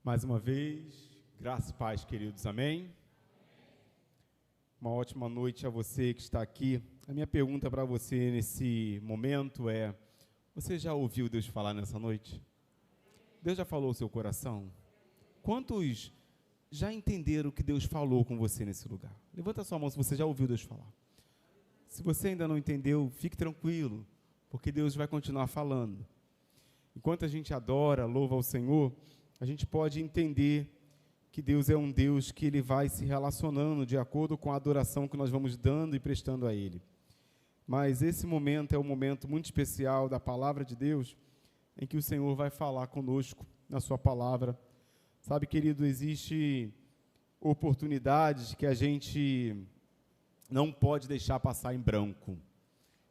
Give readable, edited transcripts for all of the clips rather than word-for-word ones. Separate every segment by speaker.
Speaker 1: Mais uma vez, graça e paz, queridos, amém? Uma ótima noite a você que está aqui. A minha pergunta para você nesse momento é: você já ouviu Deus falar nessa noite? Deus já falou ao seu coração? Quantos já entenderam que Deus falou com você nesse lugar? Levanta a sua mão se você já ouviu Deus falar. Se você ainda não entendeu, fique tranquilo, porque Deus vai continuar falando. Enquanto a gente adora, louva ao Senhor, a gente pode entender que Deus é um Deus que Ele vai se relacionando de acordo com a adoração que nós vamos dando e prestando a Ele. Mas esse momento é um momento muito especial da palavra de Deus, em que o Senhor vai falar conosco na sua palavra. Sabe, querido, existe oportunidades que a gente não pode deixar passar em branco.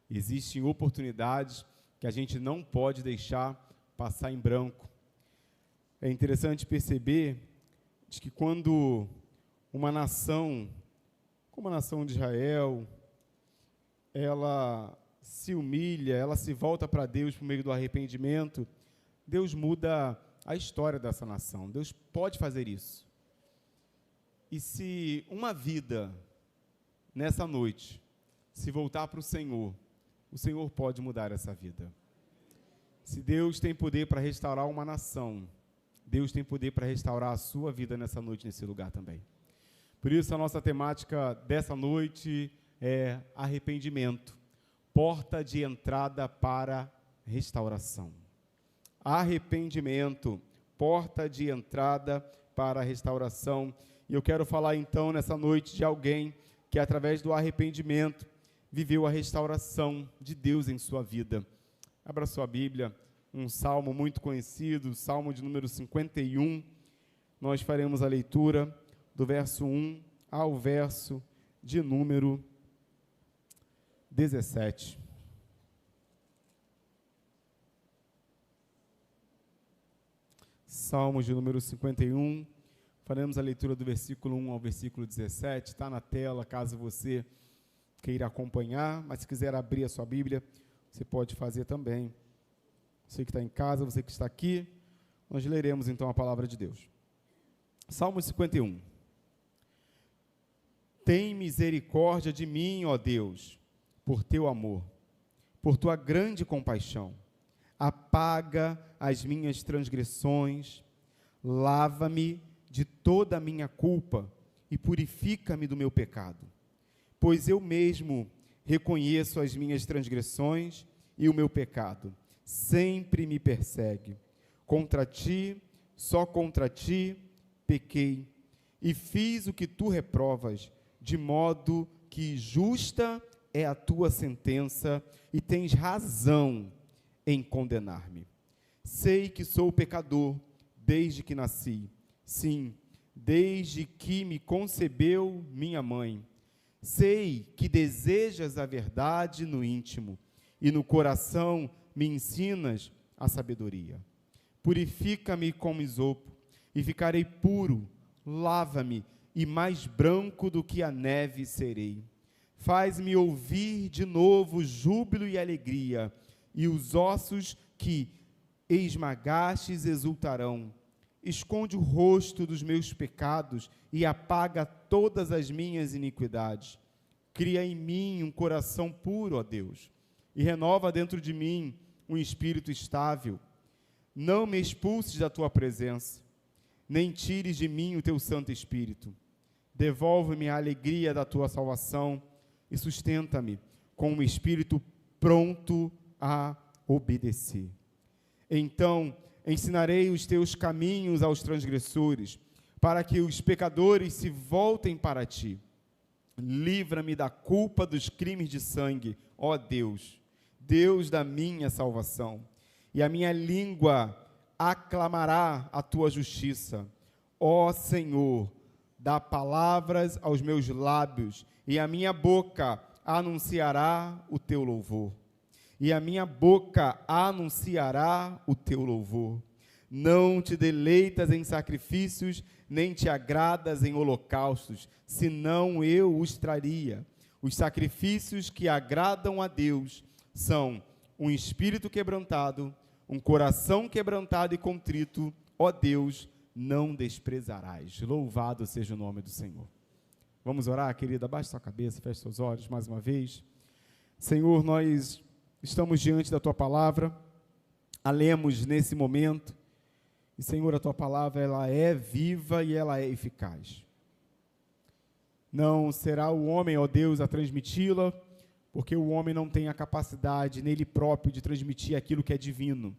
Speaker 1: Existem oportunidades que a gente não pode deixar passar em branco. É interessante perceber que quando uma nação, como a nação de Israel, ela se humilha, ela se volta para Deus por meio do arrependimento, Deus muda a história dessa nação. Deus pode fazer isso. E se uma vida, nessa noite, se voltar para o Senhor pode mudar essa vida. Se Deus tem poder para restaurar uma nação, Deus tem poder para restaurar a sua vida nessa noite, nesse lugar também. Por isso, a nossa temática dessa noite é arrependimento, porta de entrada para restauração. Arrependimento, porta de entrada para restauração. E eu quero falar então nessa noite de alguém que através do arrependimento viveu a restauração de Deus em sua vida. Abra sua Bíblia, um salmo muito conhecido, o salmo de número 51. Nós faremos a leitura do verso 1 ao verso de número 17. Salmo de número 51, faremos a leitura do versículo 1 ao versículo 17, está na tela, caso você queira acompanhar, mas se quiser abrir a sua Bíblia, você pode fazer também. Você que está em casa, você que está aqui, nós leremos então a palavra de Deus. Salmo 51. Tem misericórdia de mim, ó Deus, por teu amor, por tua grande compaixão. Apaga as minhas transgressões, lava-me de toda a minha culpa e purifica-me do meu pecado. Pois eu mesmo reconheço as minhas transgressões e o meu pecado sempre me persegue. Contra ti, só contra ti, pequei e fiz o que tu reprovas, de modo que justa é a tua sentença e tens razão em condenar-me. Sei que sou pecador desde que nasci, sim, desde que me concebeu minha mãe. Sei que desejas a verdade no íntimo e no coração me ensinas a sabedoria. Purifica-me como isopo e ficarei puro, lava-me e mais branco do que a neve serei. Faz-me ouvir de novo júbilo e alegria, e os ossos que esmagastes exultarão. Esconde o rosto dos meus pecados e apaga todas as minhas iniquidades. Cria em mim um coração puro, ó Deus, e renova dentro de mim um espírito estável. Não me expulses da tua presença, nem tires de mim o teu Santo Espírito. Devolve-me a alegria da tua salvação e sustenta-me com um espírito pronto a obedecer. Então ensinarei os teus caminhos aos transgressores, para que os pecadores se voltem para ti. Livra-me da culpa dos crimes de sangue, ó Deus, Deus da minha salvação. E a minha língua aclamará a tua justiça. Ó Senhor, dá palavras aos meus lábios, e a minha boca anunciará o teu louvor. E a minha boca anunciará o teu louvor. Não te deleitas em sacrifícios, nem te agradas em holocaustos, senão eu os traria. Os sacrifícios que agradam a Deus são um espírito quebrantado, um coração quebrantado e contrito, ó Deus, não desprezarás. Louvado seja o nome do Senhor. Vamos orar, querida? Abaixe sua cabeça, feche seus olhos mais uma vez. Senhor, nós estamos diante da Tua palavra, a lemos nesse momento, e Senhor, a Tua palavra, ela é viva e ela é eficaz. Não será o homem, ó Deus, a transmiti-la, porque o homem não tem a capacidade nele próprio de transmitir aquilo que é divino.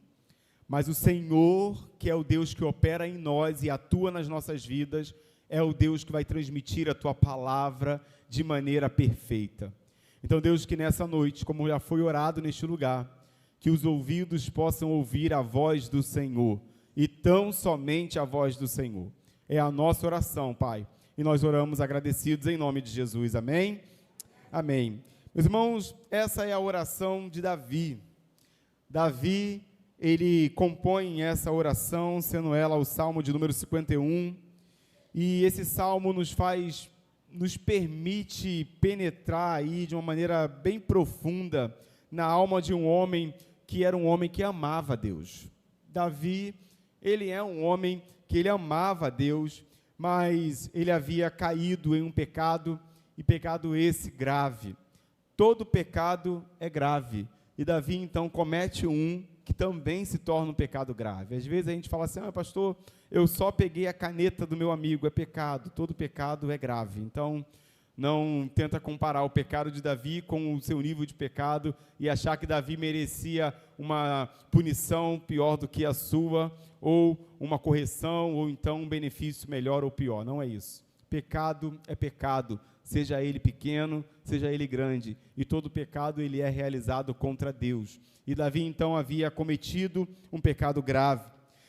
Speaker 1: Mas o Senhor, que é o Deus que opera em nós e atua nas nossas vidas, é o Deus que vai transmitir a Tua palavra de maneira perfeita. Então, Deus, que nessa noite, como já foi orado neste lugar, que os ouvidos possam ouvir a voz do Senhor, e tão somente a voz do Senhor. É a nossa oração, Pai, e nós oramos agradecidos em nome de Jesus. Amém? Amém. Meus irmãos, essa é a oração de Davi. Davi, ele compõe essa oração, sendo ela o Salmo de número 51, e esse Salmo nos permite penetrar aí de uma maneira bem profunda na alma de um homem que era um homem que amava a Deus. Davi, ele é um homem que ele amava a Deus, mas ele havia caído em um pecado, e pecado esse grave. Todo pecado é grave, e Davi então comete um que também se torna um pecado grave. Às vezes a gente fala assim, pastor, eu só peguei a caneta do meu amigo, é pecado. Todo pecado é grave. Então, não tenta comparar o pecado de Davi com o seu nível de pecado e achar que Davi merecia uma punição pior do que a sua, ou uma correção, ou então um benefício melhor ou pior. Não é isso. Pecado é pecado, seja ele pequeno, seja ele grande, e todo pecado ele é realizado contra Deus. E Davi então havia cometido um pecado grave.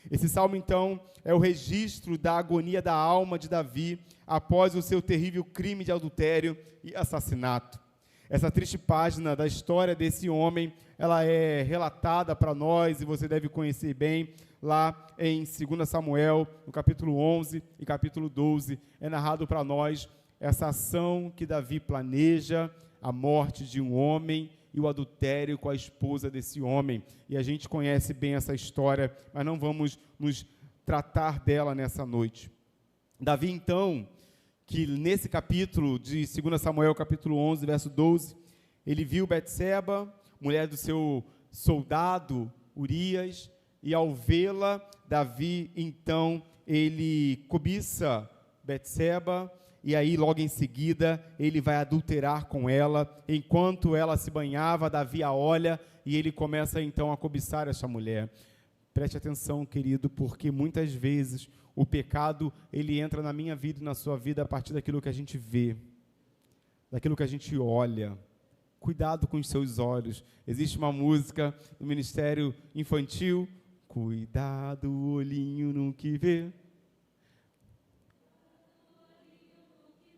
Speaker 1: Esse salmo então é o registro da agonia da alma de Davi após o seu terrível crime de adultério e assassinato. Essa triste página da história desse homem, ela é relatada para nós, e você deve conhecer bem, lá em 2 Samuel, no capítulo 11 e capítulo 12, é narrado para nós essa ação que Davi planeja, a morte de um homem e o adultério com a esposa desse homem. E a gente conhece bem essa história, mas não vamos nos tratar dela nessa noite. Davi, então, que nesse capítulo de 2 Samuel, capítulo 11, verso 12, ele viu Betseba, mulher do seu soldado Urias, e ao vê-la, Davi, então, ele cobiça Betseba, e aí logo em seguida ele vai adulterar com ela. Enquanto ela se banhava, Davi a olha e ele começa então a cobiçar essa mulher. Preste atenção, querido, porque muitas vezes o pecado ele entra na minha vida e na sua vida a partir daquilo que a gente vê, daquilo que a gente olha. Cuidado com os seus olhos. Existe uma música no Ministério Infantil, cuidado o olhinho no que vê.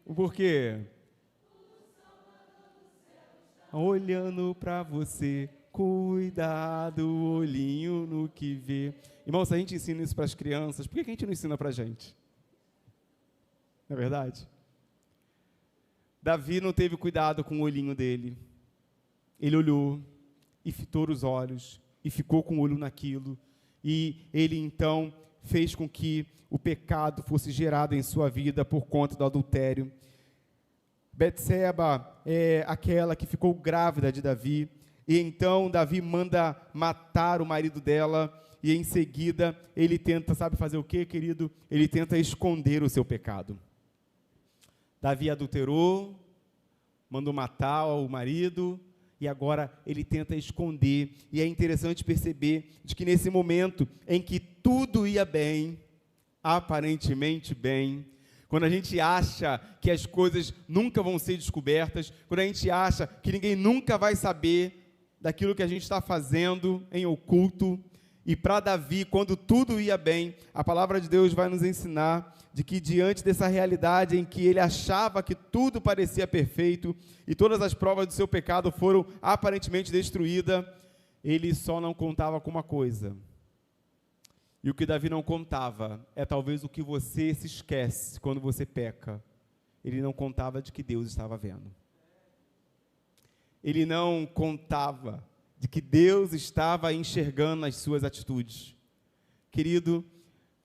Speaker 1: Por quê? Olhando para você, cuidado, olhinho no que vê. Irmão, se a gente ensina isso para as crianças, por que a gente não ensina para a gente? Não é verdade? Davi não teve cuidado com o olhinho dele. Ele olhou e fitou os olhos e ficou com o olho naquilo. E ele então fez com que o pecado fosse gerado em sua vida por conta do adultério. Betseba é aquela que ficou grávida de Davi, e então Davi manda matar o marido dela, e em seguida ele tenta, sabe fazer o quê, querido? Ele tenta esconder o seu pecado. Davi adulterou, mandou matar o marido, e agora ele tenta esconder, e é interessante perceber de que nesse momento em que tudo ia bem, aparentemente bem, quando a gente acha que as coisas nunca vão ser descobertas, quando a gente acha que ninguém nunca vai saber daquilo que a gente está fazendo em oculto, e para Davi, quando tudo ia bem, a palavra de Deus vai nos ensinar de que diante dessa realidade em que ele achava que tudo parecia perfeito, e todas as provas do seu pecado foram aparentemente destruídas, ele só não contava com uma coisa. E o que Davi não contava é talvez o que você se esquece quando você peca. Ele não contava de que Deus estava vendo. Ele não contava de que Deus estava enxergando as suas atitudes. Querido,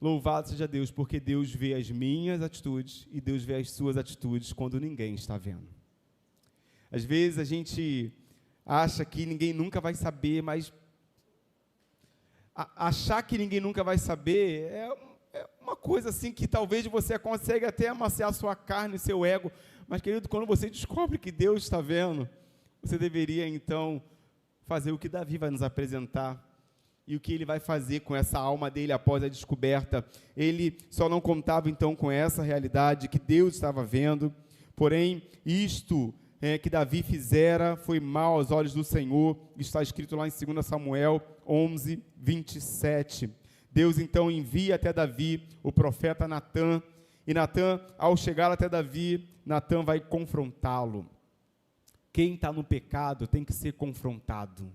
Speaker 1: Louvado seja Deus, porque Deus vê as minhas atitudes e Deus vê as suas atitudes quando ninguém está vendo. Às vezes a gente acha que ninguém nunca vai saber, mas achar que ninguém nunca vai saber é uma coisa assim que talvez você consegue até amaciar sua carne, seu ego, mas querido, quando você descobre que Deus está vendo, você deveria então fazer o que Davi vai nos apresentar. E o que ele vai fazer com essa alma dele após a descoberta? Ele só não contava então com essa realidade que Deus estava vendo, porém isto que Davi fizera foi mal aos olhos do Senhor. Está escrito lá em 2 Samuel 11, 27. Deus então envia até Davi o profeta Natã, e Natã, ao chegar até Davi, Natã vai confrontá-lo. Quem está no pecado tem que ser confrontado.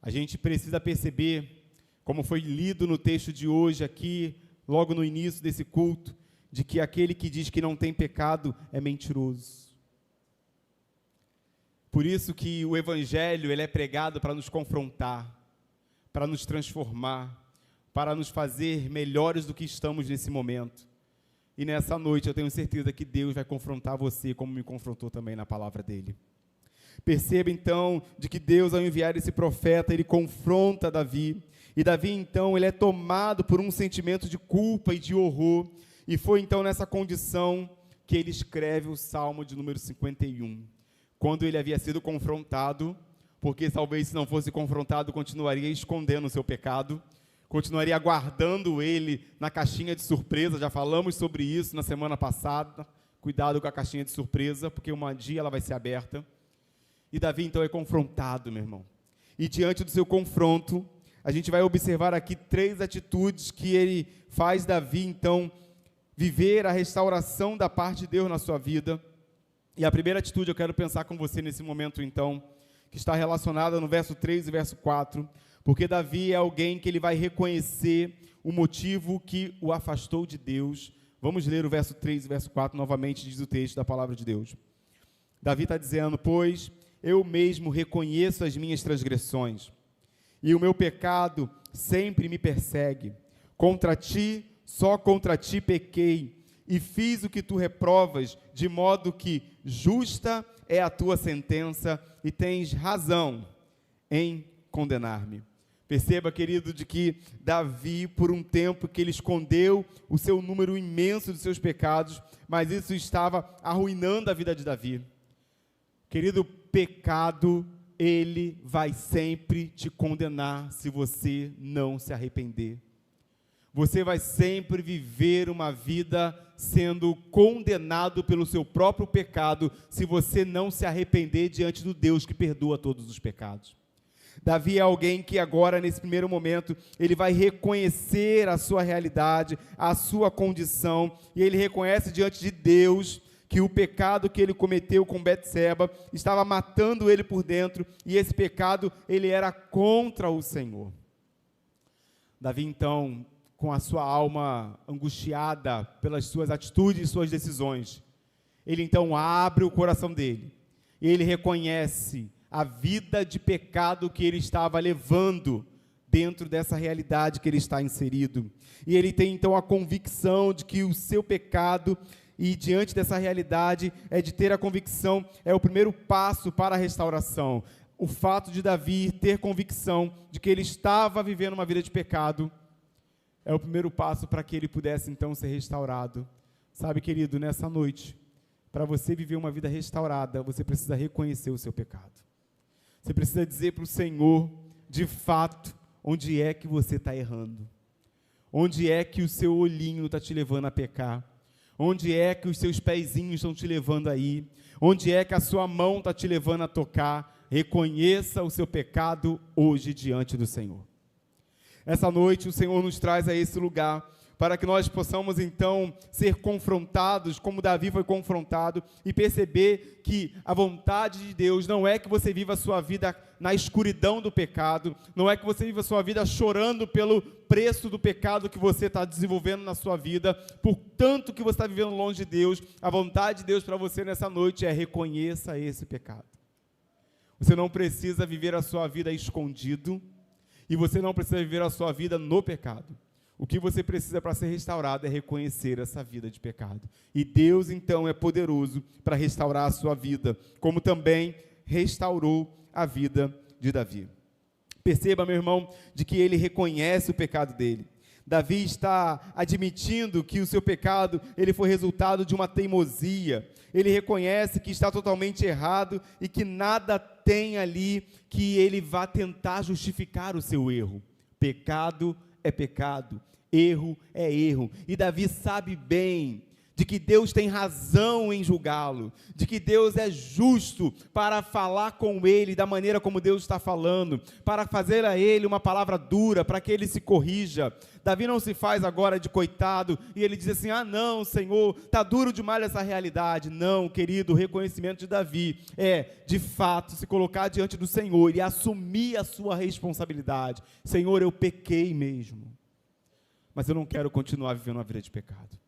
Speaker 1: A gente precisa perceber, como foi lido no texto de hoje aqui, logo no início desse culto, de que aquele que diz que não tem pecado é mentiroso. Por isso que o Evangelho ele é pregado para nos confrontar, para nos transformar, para nos fazer melhores do que estamos nesse momento. E nessa noite eu tenho certeza que Deus vai confrontar você, como me confrontou também na palavra dele. Perceba então de que Deus, ao enviar esse profeta, ele confronta Davi, e Davi então ele é tomado por um sentimento de culpa e de horror, e foi então nessa condição que ele escreve o Salmo de número 51, quando ele havia sido confrontado, porque talvez se não fosse confrontado, continuaria escondendo o seu pecado, continuaria guardando ele na caixinha de surpresa. Já falamos sobre isso na semana passada, cuidado com a caixinha de surpresa, porque um dia ela vai ser aberta. E Davi então é confrontado, meu irmão. E diante do seu confronto, a gente vai observar aqui 3 atitudes que ele faz Davi então viver a restauração da parte de Deus na sua vida. E a primeira atitude eu quero pensar com você nesse momento então, que está relacionada no verso 3 e verso 4, porque Davi é alguém que ele vai reconhecer o motivo que o afastou de Deus. Vamos ler o verso 3 e verso 4 novamente, diz o texto da palavra de Deus. Davi está dizendo: pois eu mesmo reconheço as minhas transgressões, e o meu pecado sempre me persegue. Contra ti, só contra ti pequei, e fiz o que tu reprovas, de modo que justa é a tua sentença, e tens razão em condenar-me. Perceba, querido, de que Davi, por um tempo que ele escondeu o seu número imenso de seus pecados, mas isso estava arruinando a vida de Davi. Querido, pecado, ele vai sempre te condenar se você não se arrepender. Você vai sempre viver uma vida sendo condenado pelo seu próprio pecado, se você não se arrepender diante do Deus que perdoa todos os pecados. Davi é alguém que agora, nesse primeiro momento, ele vai reconhecer a sua realidade, a sua condição, e ele reconhece diante de Deus que o pecado que ele cometeu com Betseba estava matando ele por dentro, e esse pecado, ele era contra o Senhor. Davi, então, com a sua alma angustiada pelas suas atitudes e suas decisões, ele então abre o coração dele, e ele reconhece a vida de pecado que ele estava levando dentro dessa realidade que ele está inserido, e ele tem então a convicção de que o seu pecado, e diante dessa realidade, é de ter a convicção, é o primeiro passo para a restauração. O fato de Davi ter convicção de que ele estava vivendo uma vida de pecado, é o primeiro passo para que ele pudesse então ser restaurado. Sabe, querido, nessa noite, para você viver uma vida restaurada, você precisa reconhecer o seu pecado. Você precisa dizer para o Senhor, de fato, onde é que você está errando. Onde é que o seu olhinho está te levando a pecar. Onde é que os seus pezinhos estão te levando aí? Onde é que a sua mão está te levando a tocar? Reconheça o seu pecado hoje diante do Senhor. Essa noite o Senhor nos traz a esse lugar, para que nós possamos então ser confrontados, como Davi foi confrontado, e perceber que a vontade de Deus não é que você viva a sua vida na escuridão do pecado, não é que você viva a sua vida chorando pelo preço do pecado que você está desenvolvendo na sua vida, por tanto que você está vivendo longe de Deus. A vontade de Deus para você nessa noite é: reconheça esse pecado. Você não precisa viver a sua vida escondido, e você não precisa viver a sua vida no pecado. O que você precisa para ser restaurado é reconhecer essa vida de pecado. E Deus, então, é poderoso para restaurar a sua vida, como também restaurou a vida de Davi. Perceba, meu irmão, de que ele reconhece o pecado dele. Davi está admitindo que o seu pecado, ele foi resultado de uma teimosia. Ele reconhece que está totalmente errado e que nada tem ali que ele vá tentar justificar o seu erro. Pecado é pecado, erro é erro. E Davi sabe bem de que Deus tem razão em julgá-lo, de que Deus é justo para falar com ele da maneira como Deus está falando, para fazer a ele uma palavra dura, para que ele se corrija. Davi não se faz agora de coitado, e ele diz assim, não, Senhor, está duro demais essa realidade. Não, querido, o reconhecimento de Davi é, de fato, se colocar diante do Senhor e assumir a sua responsabilidade. Senhor, eu pequei mesmo, mas eu não quero continuar vivendo uma vida de pecado.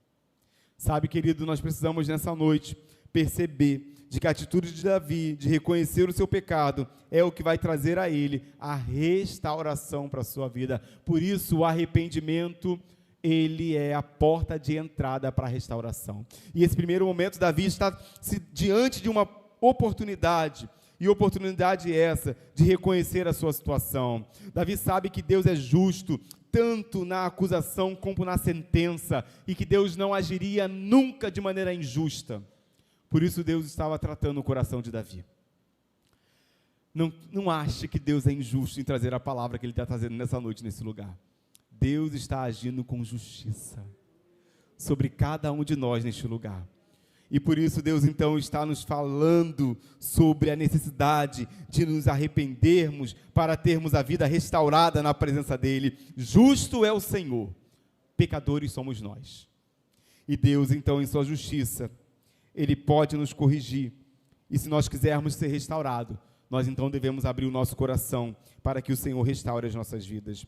Speaker 1: Sabe, querido, nós precisamos nessa noite perceber de que a atitude de Davi, de reconhecer o seu pecado, é o que vai trazer a ele a restauração para a sua vida. Por isso, o arrependimento, ele é a porta de entrada para a restauração. E esse primeiro momento, Davi está diante de uma oportunidade, e oportunidade essa de reconhecer a sua situação. Davi sabe que Deus é justo, tanto na acusação como na sentença, e que Deus não agiria nunca de maneira injusta. Por isso Deus estava tratando o coração de Davi. Não ache que Deus é injusto em trazer a palavra que Ele está trazendo nessa noite, nesse lugar. Deus está agindo com justiça sobre cada um de nós neste lugar. E por isso Deus então está nos falando sobre a necessidade de nos arrependermos para termos a vida restaurada na presença dEle. Justo é o Senhor, pecadores somos nós. E Deus então, em sua justiça, Ele pode nos corrigir. E se nós quisermos ser restaurados, nós então devemos abrir o nosso coração para que o Senhor restaure as nossas vidas.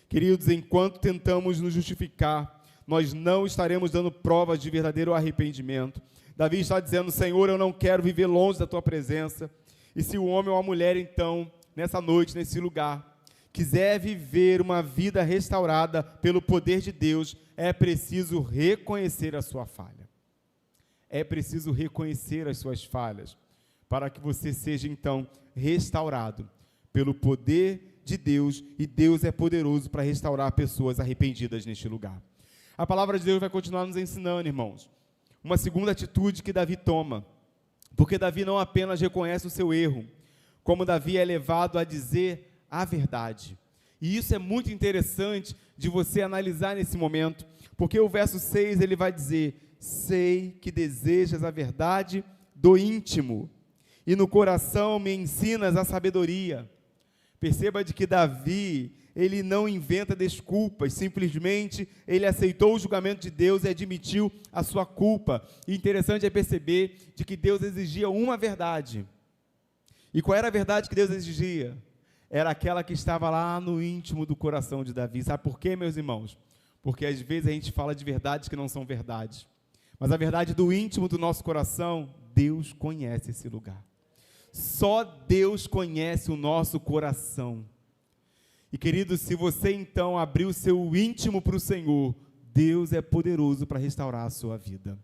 Speaker 1: Queridos, enquanto tentamos nos justificar, nós não estaremos dando provas de verdadeiro arrependimento. Davi está dizendo, Senhor, eu não quero viver longe da Tua presença. E se o homem ou a mulher, então, nessa noite, nesse lugar, quiser viver uma vida restaurada pelo poder de Deus, é preciso reconhecer a sua falha. É preciso reconhecer as suas falhas, para que você seja, então, restaurado pelo poder de Deus, e Deus é poderoso para restaurar pessoas arrependidas neste lugar. A palavra de Deus vai continuar nos ensinando, irmãos, uma segunda atitude que Davi toma, porque Davi não apenas reconhece o seu erro, como Davi é levado a dizer a verdade. E isso é muito interessante de você analisar nesse momento, porque o verso 6 ele vai dizer, sei que desejas a verdade do íntimo, e no coração me ensinas a sabedoria. Perceba de que Davi, ele não inventa desculpas, simplesmente ele aceitou o julgamento de Deus e admitiu a sua culpa. E interessante é perceber de que Deus exigia uma verdade. E qual era a verdade que Deus exigia? Era aquela que estava lá no íntimo do coração de Davi. Sabe por quê, meus irmãos? Porque às vezes a gente fala de verdades que não são verdades. Mas a verdade do íntimo do nosso coração, Deus conhece esse lugar. Só Deus conhece o nosso coração. E querido, se você então abrir o seu íntimo para o Senhor, Deus é poderoso para restaurar a sua vida.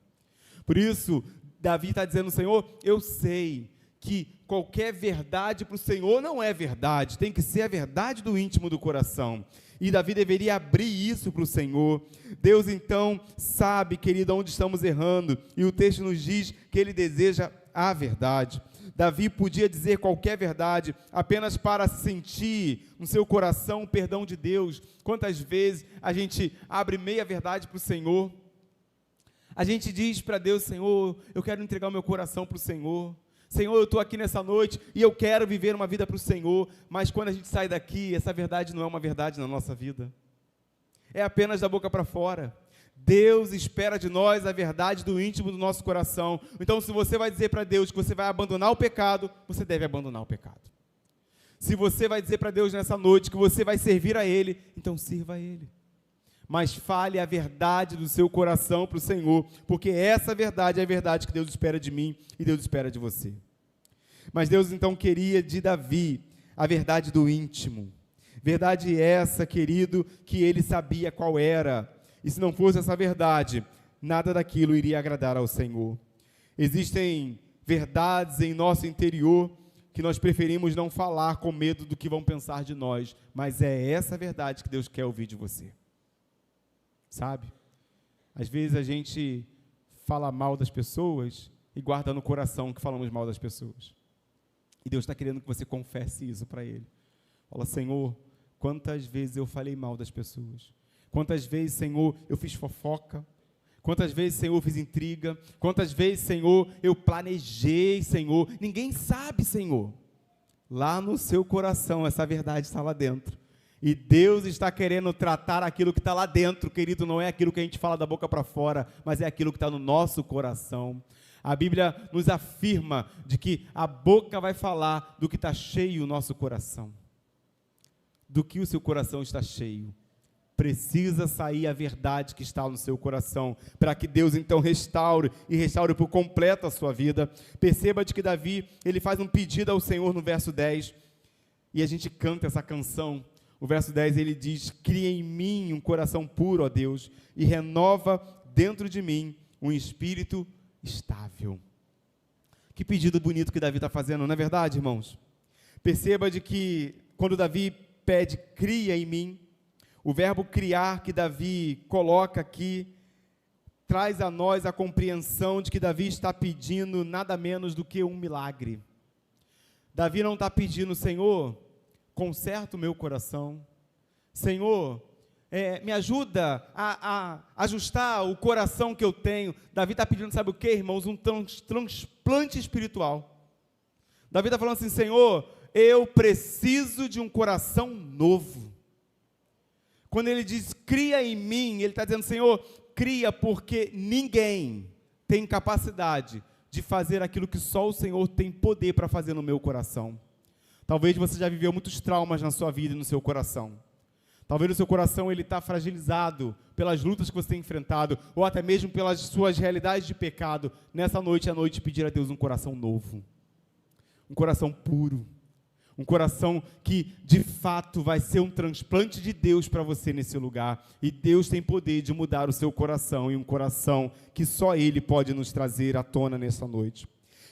Speaker 1: Por isso, Davi está dizendo, Senhor, eu sei que qualquer verdade para o Senhor não é verdade, tem que ser a verdade do íntimo do coração. E Davi deveria abrir isso para o Senhor. Deus então sabe, querido, onde estamos errando, e o texto nos diz que Ele deseja a verdade. Davi podia dizer qualquer verdade apenas para sentir no seu coração o perdão de Deus. Quantas vezes a gente abre meia verdade para o Senhor? A gente diz para Deus, Senhor, eu quero entregar o meu coração para o Senhor. Senhor, eu estou aqui nessa noite e eu quero viver uma vida para o Senhor. Mas quando a gente sai daqui, essa verdade não é uma verdade na nossa vida. É apenas da boca para fora. Deus espera de nós a verdade do íntimo do nosso coração. Então, se você vai dizer para Deus que você vai abandonar o pecado, você deve abandonar o pecado. Se você vai dizer para Deus nessa noite que você vai servir a Ele, então sirva a Ele. Mas fale a verdade do seu coração para o Senhor, porque essa verdade é a verdade que Deus espera de mim e Deus espera de você. Mas Deus então queria de Davi a verdade do íntimo. Verdade essa, querido, que ele sabia qual era. E se não fosse essa verdade, nada daquilo iria agradar ao Senhor. Existem verdades em nosso interior que nós preferimos não falar com medo do que vão pensar de nós, mas é essa verdade que Deus quer ouvir de você. Sabe? Às vezes a gente fala mal das pessoas e guarda no coração que falamos mal das pessoas. E Deus está querendo que você confesse isso para Ele. Fala, Senhor, quantas vezes eu falei mal das pessoas? Quantas vezes, Senhor, eu fiz fofoca? Quantas vezes, Senhor, eu fiz intriga? Quantas vezes, Senhor, eu planejei, Senhor? Ninguém sabe, Senhor. Lá no seu coração, essa verdade está lá dentro. E Deus está querendo tratar aquilo que está lá dentro, querido, não é aquilo que a gente fala da boca para fora, mas é aquilo que está no nosso coração. A Bíblia nos afirma de que a boca vai falar do que está cheio o nosso coração. Do que o seu coração está cheio. Precisa sair a verdade que está no seu coração, para que Deus então restaure, e restaure por completo a sua vida. Perceba de que Davi, ele faz um pedido ao Senhor no verso 10, e a gente canta essa canção. O verso 10 ele diz, cria em mim um coração puro, ó Deus, e renova dentro de mim um espírito estável. Que pedido bonito que Davi está fazendo, não é verdade, irmãos? Perceba de que quando Davi pede, cria em mim, o verbo criar que Davi coloca aqui, traz a nós a compreensão de que Davi está pedindo nada menos do que um milagre. Davi não está pedindo, Senhor, conserta o meu coração. Senhor, me ajuda a ajustar o coração que eu tenho. Davi está pedindo, sabe o que, irmãos? Um transplante espiritual. Davi está falando assim, Senhor, eu preciso de um coração novo. Quando ele diz, cria em mim, ele está dizendo, Senhor, cria, porque ninguém tem capacidade de fazer aquilo que só o Senhor tem poder para fazer no meu coração. Talvez você já viveu muitos traumas na sua vida e no seu coração. Talvez o seu coração ele está fragilizado pelas lutas que você tem enfrentado, ou até mesmo pelas suas realidades de pecado. Nessa noite, à noite, pedir a Deus um coração novo, um coração puro, um coração que, de fato, vai ser um transplante de Deus para você nesse lugar. E Deus tem poder de mudar o seu coração, e um coração que só Ele pode nos trazer à tona nessa noite.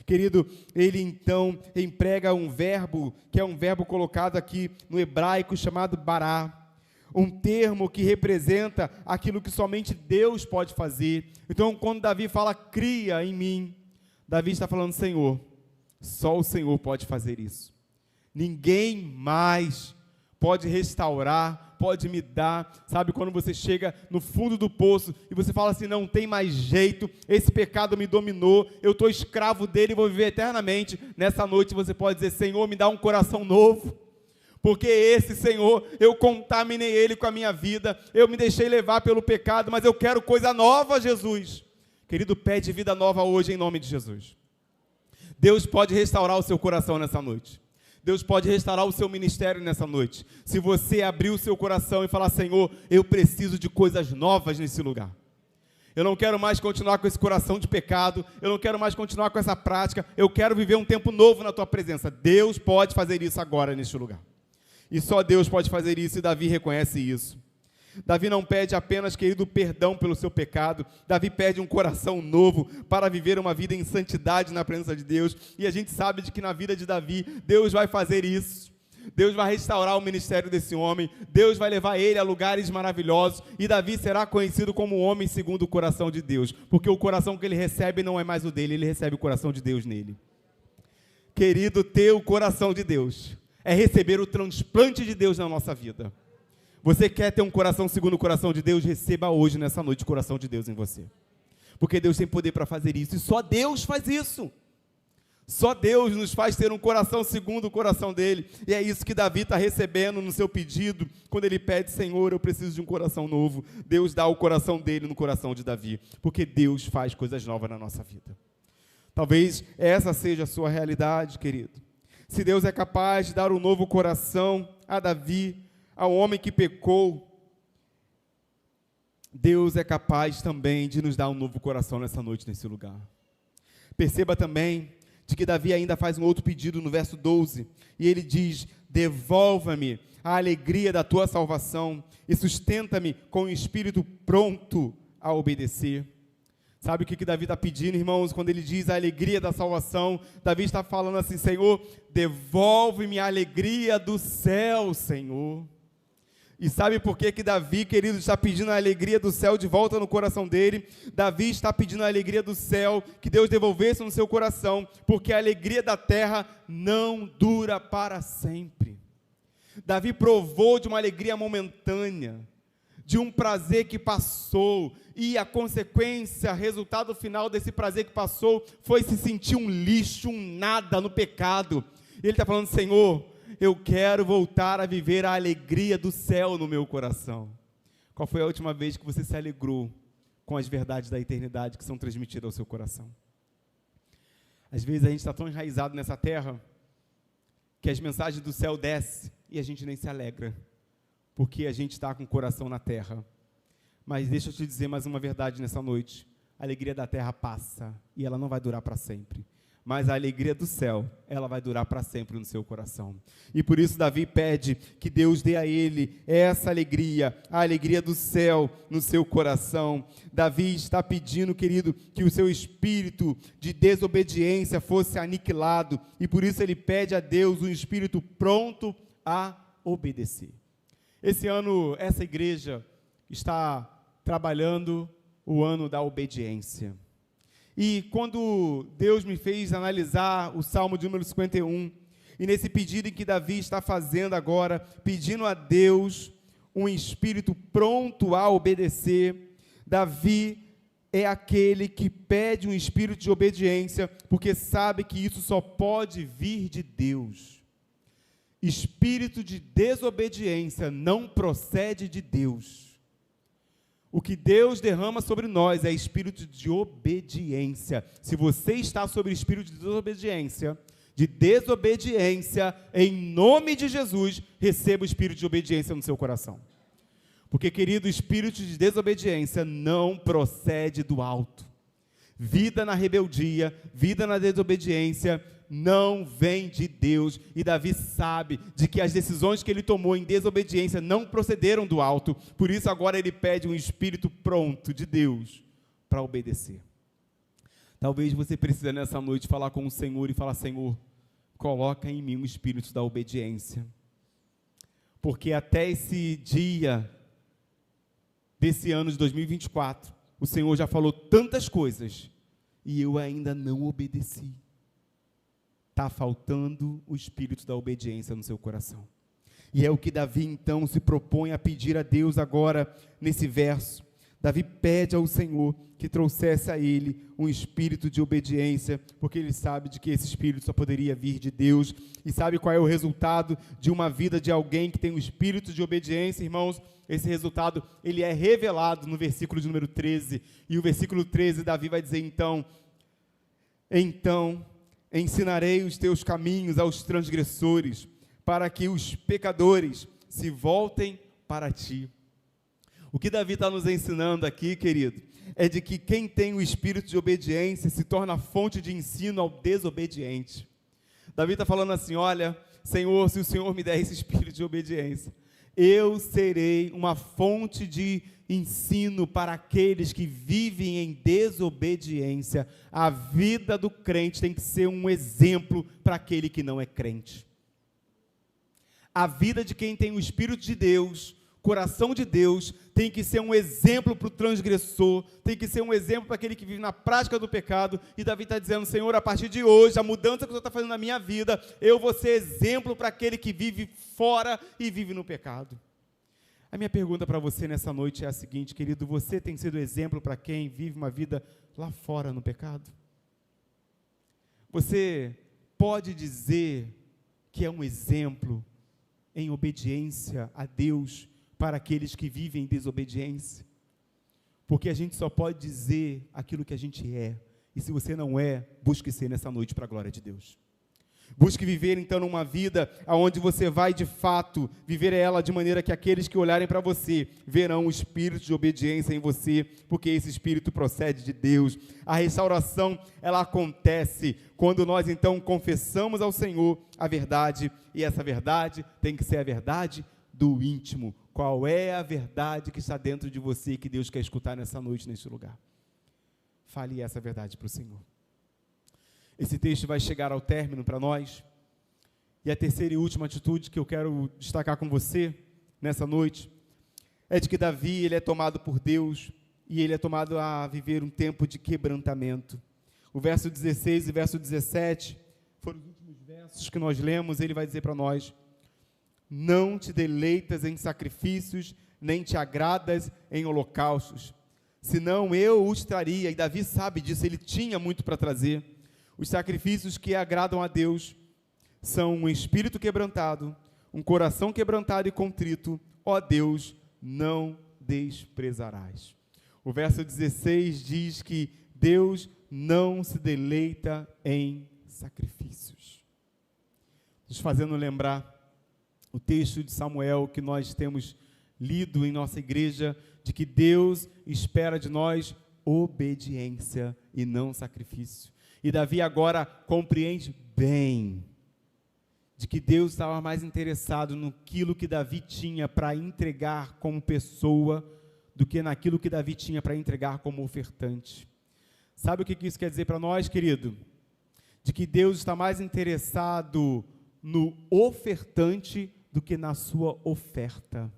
Speaker 1: Querido, ele então emprega um verbo, que é um verbo colocado aqui no hebraico, chamado bará. Um termo que representa aquilo que somente Deus pode fazer. Então, quando Davi fala, cria em mim, Davi está falando, Senhor, só o Senhor pode fazer isso. Ninguém mais pode restaurar, pode me dar. Sabe quando você chega no fundo do poço e você fala assim, não tem mais jeito, esse pecado me dominou, eu estou escravo dele e vou viver eternamente. Nessa noite você pode dizer, Senhor, me dá um coração novo, porque esse, Senhor, eu contaminei ele com a minha vida, eu me deixei levar pelo pecado, mas eu quero coisa nova, Jesus. Querido, pede vida nova hoje em nome de Jesus. Deus pode restaurar o seu coração nessa noite. Deus pode restaurar o seu ministério nessa noite. Se você abrir o seu coração e falar, Senhor, eu preciso de coisas novas nesse lugar. Eu não quero mais continuar com esse coração de pecado, eu não quero mais continuar com essa prática, eu quero viver um tempo novo na tua presença. Deus pode fazer isso agora neste lugar. E só Deus pode fazer isso, e Davi reconhece isso. Davi não pede apenas, querido, perdão pelo seu pecado. Davi pede um coração novo para viver uma vida em santidade na presença de Deus. E a gente sabe de que na vida de Davi, Deus vai fazer isso. Deus vai restaurar o ministério desse homem. Deus vai levar ele a lugares maravilhosos. E Davi será conhecido como um homem segundo o coração de Deus. Porque o coração que ele recebe não é mais o dele, ele recebe o coração de Deus nele. Querido, ter o coração de Deus é receber o transplante de Deus na nossa vida. Você quer ter um coração segundo o coração de Deus? Receba hoje, nessa noite, o coração de Deus em você. Porque Deus tem poder para fazer isso. E só Deus faz isso. Só Deus nos faz ter um coração segundo o coração dele. E é isso que Davi está recebendo no seu pedido. Quando ele pede, Senhor, eu preciso de um coração novo. Deus dá o coração dele no coração de Davi. Porque Deus faz coisas novas na nossa vida. Talvez essa seja a sua realidade, querido. Se Deus é capaz de dar um novo coração a Davi, ao homem que pecou, Deus é capaz também de nos dar um novo coração nessa noite, nesse lugar. Perceba também de que Davi ainda faz um outro pedido no verso 12, e ele diz: devolva-me a alegria da tua salvação e sustenta-me com o espírito pronto a obedecer. Sabe o que Davi está pedindo, irmãos? Quando ele diz a alegria da salvação, Davi está falando assim: Senhor, devolve-me a alegria do céu, Senhor. E sabe por que Davi, querido, está pedindo a alegria do céu de volta no coração dele? Davi está pedindo a alegria do céu, que Deus devolvesse no seu coração, porque a alegria da terra não dura para sempre. Davi provou de uma alegria momentânea, de um prazer que passou, e a consequência, resultado final desse prazer que passou, foi se sentir um lixo, um nada no pecado. E ele está falando: Senhor, eu quero voltar a viver a alegria do céu no meu coração. Qual foi a última vez que você se alegrou com as verdades da eternidade que são transmitidas ao seu coração? Às vezes a gente está tão enraizado nessa terra, que as mensagens do céu descem, e a gente nem se alegra, porque a gente está com o coração na terra. Mas deixa eu te dizer mais uma verdade nessa noite: a alegria da terra passa, e ela não vai durar para sempre. Mas a alegria do céu, ela vai durar para sempre no seu coração. E por isso Davi pede que Deus dê a ele essa alegria, a alegria do céu no seu coração. Davi está pedindo, querido, que o seu espírito de desobediência fosse aniquilado, e por isso ele pede a Deus um espírito pronto a obedecer. Esse ano, essa igreja está trabalhando o ano da obediência. E quando Deus me fez analisar o Salmo de número 51, e nesse pedido em que Davi está fazendo agora, pedindo a Deus um espírito pronto a obedecer, Davi é aquele que pede um espírito de obediência, porque sabe que isso só pode vir de Deus. Espírito de desobediência não procede de Deus. O que Deus derrama sobre nós é espírito de obediência. Se você está sobre espírito de desobediência, em nome de Jesus, receba o espírito de obediência no seu coração. Porque, querido, o espírito de desobediência não procede do alto. Vida na rebeldia, vida na desobediência, não vem de Deus, e Davi sabe de que as decisões que ele tomou em desobediência não procederam do alto, por isso agora ele pede um espírito pronto de Deus para obedecer. Talvez você precise nessa noite falar com o Senhor e falar: Senhor, coloca em mim um espírito da obediência, porque até esse dia desse ano de 2024, o Senhor já falou tantas coisas, e eu ainda não obedeci. Está faltando o espírito da obediência no seu coração. E é o que Davi, então, se propõe a pedir a Deus agora, nesse verso. Davi pede ao Senhor que trouxesse a ele um espírito de obediência, porque ele sabe de que esse espírito só poderia vir de Deus. E sabe qual é o resultado de uma vida de alguém que tem um espírito de obediência, irmãos? Esse resultado, ele é revelado no versículo de número 13. E o versículo 13, Davi vai dizer: Então, ensinarei os teus caminhos aos transgressores, para que os pecadores se voltem para ti. O que Davi está nos ensinando aqui, querido, é de que quem tem o espírito de obediência se torna fonte de ensino ao desobediente. Davi está falando assim: olha, Senhor, se o Senhor me der esse espírito de obediência, eu serei uma fonte de ensino para aqueles que vivem em desobediência. A vida do crente tem que ser um exemplo para aquele que não é crente. A vida de quem tem o Espírito de Deus, coração de Deus, tem que ser um exemplo para o transgressor, tem que ser um exemplo para aquele que vive na prática do pecado. E Davi está dizendo: Senhor, a partir de hoje, a mudança que o Senhor está fazendo na minha vida, eu vou ser exemplo para aquele que vive fora e vive no pecado. A minha pergunta para você nessa noite é a seguinte, querido: você tem sido exemplo para quem vive uma vida lá fora no pecado? Você pode dizer que é um exemplo em obediência a Deus para aqueles que vivem em desobediência? Porque a gente só pode dizer aquilo que a gente é, e se você não é, busque ser nessa noite para a glória de Deus. Busque viver, então, numa vida onde você vai, de fato, viver ela de maneira que aqueles que olharem para você verão o espírito de obediência em você, porque esse espírito procede de Deus. A restauração, ela acontece quando nós, então, confessamos ao Senhor a verdade, e essa verdade tem que ser a verdade do íntimo. Qual é a verdade que está dentro de você que Deus quer escutar nessa noite, neste lugar? Fale essa verdade para o Senhor. Esse texto vai chegar ao término para nós, e a terceira e última atitude que eu quero destacar com você nessa noite, é de que Davi, ele é tomado por Deus, e ele é tomado a viver um tempo de quebrantamento. O verso 16 e verso 17, foram os últimos versos que nós lemos, ele vai dizer para nós: não te deleitas em sacrifícios, nem te agradas em holocaustos, senão eu os traria. E Davi sabe disso, ele tinha muito para trazer. Os sacrifícios que agradam a Deus são um espírito quebrantado, um coração quebrantado e contrito, ó Deus, não desprezarás. O verso 16 diz que Deus não se deleita em sacrifícios. Nos fazendo lembrar o texto de Samuel que nós temos lido em nossa igreja, de que Deus espera de nós obediência e não sacrifício. E Davi agora compreende bem de que Deus estava mais interessado naquilo que Davi tinha para entregar como pessoa do que naquilo que Davi tinha para entregar como ofertante. Sabe o que isso quer dizer para nós, querido? De que Deus está mais interessado no ofertante do que na sua oferta.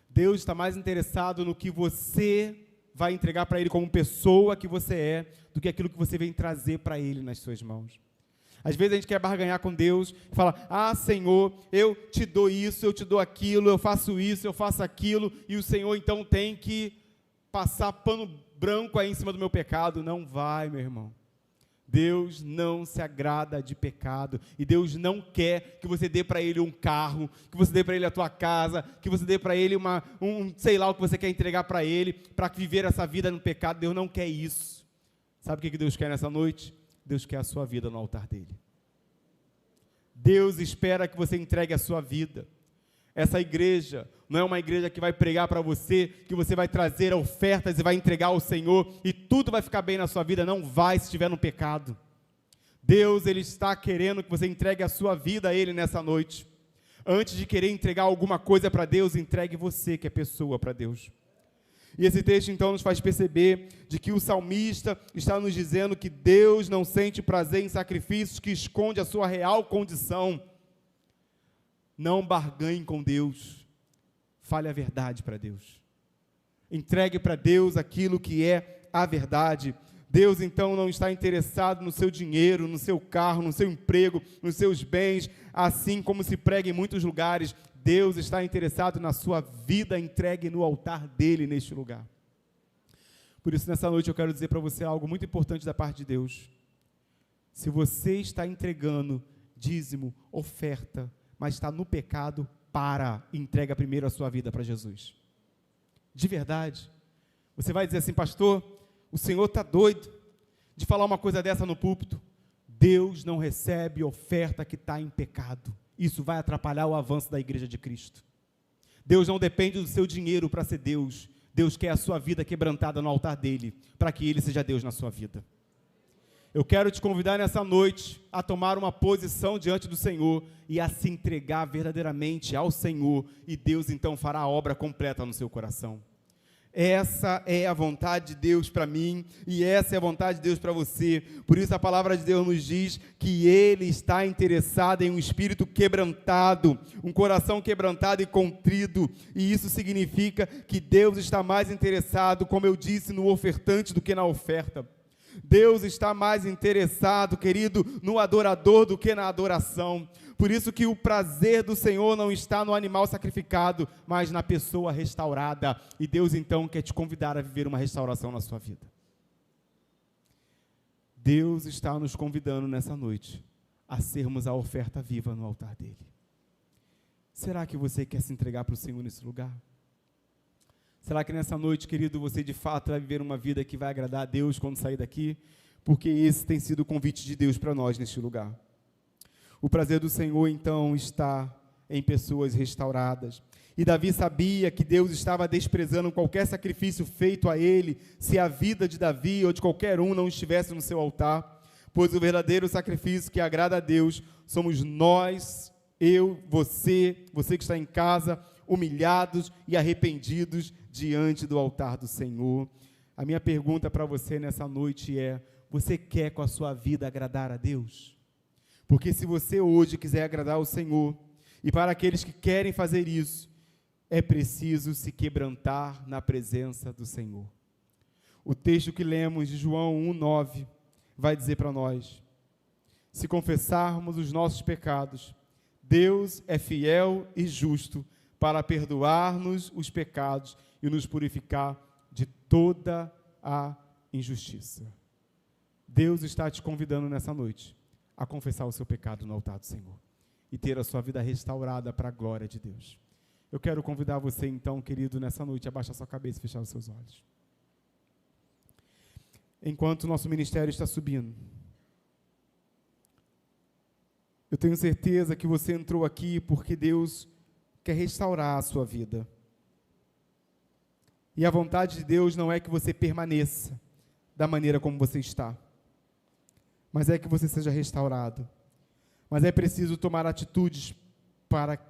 Speaker 1: Deus está mais interessado no que você vai entregar para Ele como pessoa que você é, do que aquilo que você vem trazer para Ele nas suas mãos. Às vezes a gente quer barganhar com Deus, e fala: ah, Senhor, eu te dou isso, eu te dou aquilo, eu faço isso, eu faço aquilo, e o Senhor então tem que passar pano branco aí em cima do meu pecado. Não vai, meu irmão. Deus não se agrada de pecado, e Deus não quer que você dê para Ele um carro, que você dê para Ele a tua casa, que você dê para Ele sei lá o que você quer entregar para Ele, para viver essa vida no pecado. Deus não quer isso. Sabe o que Deus quer nessa noite? Deus quer a sua vida no altar dEle. Deus espera que você entregue a sua vida. Essa igreja não é uma igreja que vai pregar para você, que você vai trazer ofertas e vai entregar ao Senhor e tudo vai ficar bem na sua vida. Não vai, se estiver no pecado. Deus, Ele está querendo que você entregue a sua vida a Ele nessa noite. Antes de querer entregar alguma coisa para Deus, entregue você, que é pessoa, para Deus. E esse texto então nos faz perceber de que o salmista está nos dizendo que Deus não sente prazer em sacrifícios que esconde a sua real condição. Não barganhe com Deus, fale a verdade para Deus, entregue para Deus aquilo que é a verdade. Deus então não está interessado no seu dinheiro, no seu carro, no seu emprego, nos seus bens, assim como se prega em muitos lugares. Deus está interessado na sua vida entregue no altar dEle neste lugar. Por isso, nessa noite eu quero dizer para você algo muito importante da parte de Deus. Se você está entregando dízimo, oferta, mas está no pecado, entrega primeiro a sua vida para Jesus. De verdade. Você vai dizer assim: pastor, o senhor está doido de falar uma coisa dessa no púlpito. Deus não recebe oferta que está em pecado. Isso vai atrapalhar o avanço da igreja de Cristo. Deus não depende do seu dinheiro para ser Deus. Deus quer a sua vida quebrantada no altar dEle, para que Ele seja Deus na sua vida. Eu quero te convidar nessa noite a tomar uma posição diante do Senhor e a se entregar verdadeiramente ao Senhor, e Deus então fará a obra completa no seu coração. Essa é a vontade de Deus para mim, e essa é a vontade de Deus para você. Por isso a palavra de Deus nos diz que Ele está interessado em um espírito quebrantado, um coração quebrantado e contrido, e isso significa que Deus está mais interessado, como eu disse, no ofertante do que na oferta. Deus está mais interessado, querido, no adorador do que na adoração. Por isso que o prazer do Senhor não está no animal sacrificado, mas na pessoa restaurada. E Deus então quer te convidar a viver uma restauração na sua vida. Deus está nos convidando nessa noite a sermos a oferta viva no altar dEle. Será que você quer se entregar para o Senhor nesse lugar? Será que nessa noite, querido, você de fato vai viver uma vida que vai agradar a Deus quando sair daqui? Porque esse tem sido o convite de Deus para nós neste lugar. O prazer do Senhor, então, está em pessoas restauradas. E Davi sabia que Deus estava desprezando qualquer sacrifício feito a ele, se a vida de Davi ou de qualquer um não estivesse no seu altar, pois o verdadeiro sacrifício que agrada a Deus somos nós, eu, você que está em casa, humilhados e arrependidos diante do altar do Senhor. A minha pergunta para você nessa noite é: você quer com a sua vida agradar a Deus? Porque se você hoje quiser agradar ao Senhor, e para aqueles que querem fazer isso, é preciso se quebrantar na presença do Senhor. O texto que lemos de João 1,9 vai dizer para nós: se confessarmos os nossos pecados, Deus é fiel e justo para perdoar-nos os pecados e nos purificar de toda a injustiça. Deus está te convidando nessa noite a confessar o seu pecado no altar do Senhor e ter a sua vida restaurada para a glória de Deus. Eu quero convidar você então, querido, nessa noite, a baixar sua cabeça e fechar os seus olhos. Enquanto o nosso ministério está subindo, eu tenho certeza que você entrou aqui porque Deus quer restaurar a sua vida. E a vontade de Deus não é que você permaneça da maneira como você está, mas é que você seja restaurado. Mas é preciso tomar atitudes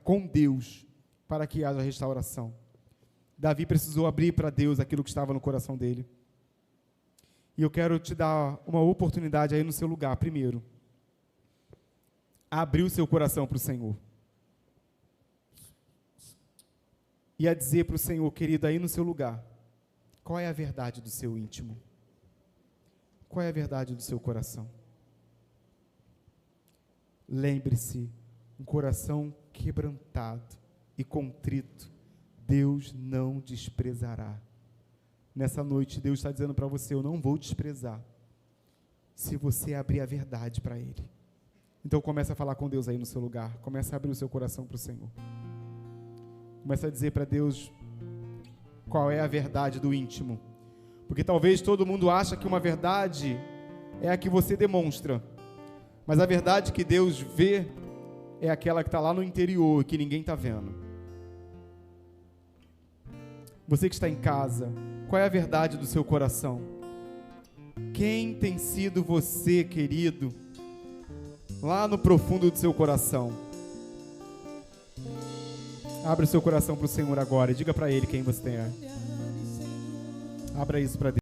Speaker 1: com Deus, para que haja restauração. Davi precisou abrir para Deus aquilo que estava no coração dele. E eu quero te dar uma oportunidade aí no seu lugar, primeiro, a abrir o seu coração para o Senhor. E a dizer para o Senhor, querido, aí no seu lugar, qual é a verdade do seu íntimo? Qual é a verdade do seu coração? Lembre-se, um coração quebrantado e contrito, Deus não desprezará. Nessa noite, Deus está dizendo para você: eu não vou desprezar, se você abrir a verdade para Ele. Então comece a falar com Deus aí no seu lugar, comece a abrir o seu coração para o Senhor. Comece a dizer para Deus qual é a verdade do íntimo, porque talvez todo mundo acha que uma verdade é a que você demonstra, mas a verdade que Deus vê é aquela que está lá no interior e que ninguém está vendo. Você que está em casa, qual é a verdade do seu coração? Quem tem sido você, querido, lá no profundo do seu coração? Abre o seu coração para o Senhor agora e diga para Ele quem você é. Abra isso para Deus.